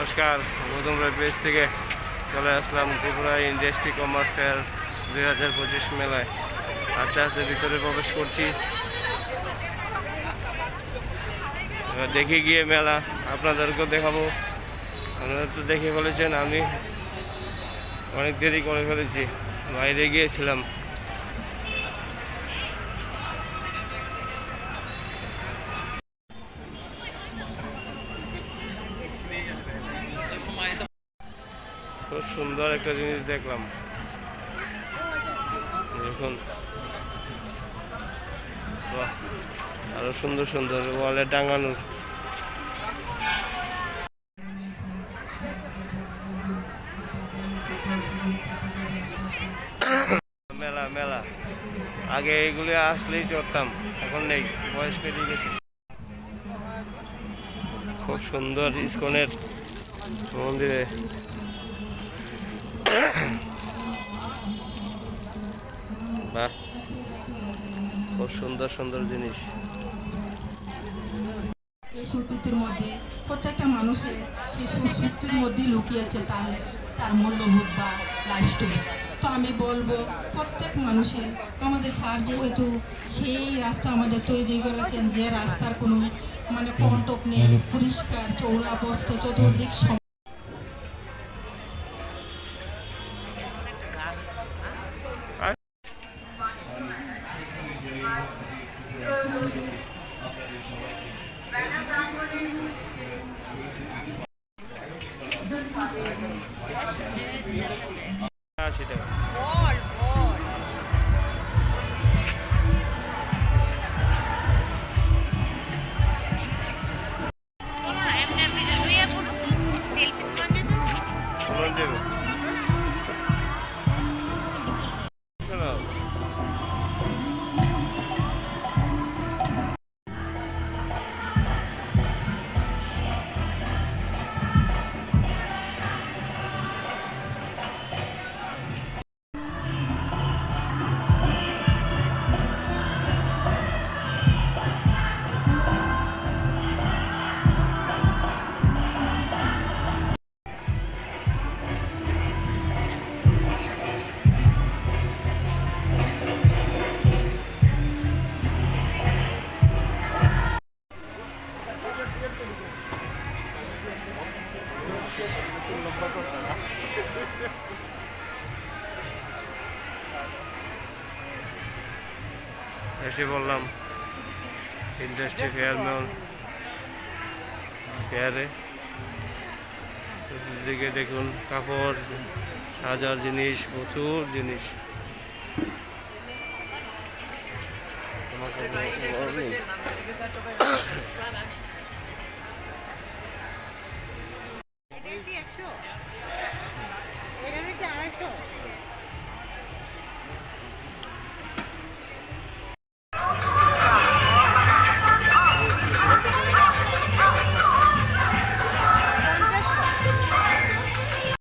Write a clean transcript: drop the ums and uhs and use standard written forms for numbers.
নমস্কার, গৌতম রায় পেজ থেকে চলে আসলাম ত্রিপুরা ইন্ডাস্ট্রি কমার্স ফেয়ার 2025 মেলায়। আস্তে আস্তে ভিতরে প্রবেশ করছি। এবার দেখে গিয়ে মেলা আপনাদেরকেও দেখাবো। আপনারা তো দেখে ফেলেছেন, আমি অনেক দেরি করে ফেলেছি, বাইরে গিয়েছিলাম। খুব সুন্দর একটা জিনিস দেখলাম, দেখুন। বাহ, আরো সুন্দর সুন্দর ওয়ালে টাঙানোর। মেলা মেলা আগে এইগুলি আসলেই চড়তাম, এখন নেই, বয়স পেরিয়ে গেছে। খুব সুন্দর ইস্কনের মন্দিরে বাহ, খুব সুন্দর সুন্দর জিনিস। এই সুরকুতির মধ্যে প্রত্যেকটা মানুষের সেই সুরকুতির মধ্যেই লুকিয়েছে তার মূল্যবোধ বা লাইফস্টাইল। তো আমি বলবো প্রত্যেক মানুষের, আমাদের স্যার যেহেতু সেই রাস্তা আমাদের তৈরি করেছেন, যে রাস্তার কোনো কন্টক নেই, পরিষ্কার চৌড়া প্রস্থ চতুর্দিক সেটা দেবে। এসে বললাম ইন্ডাস্ট্রি ফেয়ারে। দিকে দেখুন, কাপড় সাজার জিনিস, প্রচুর জিনিস।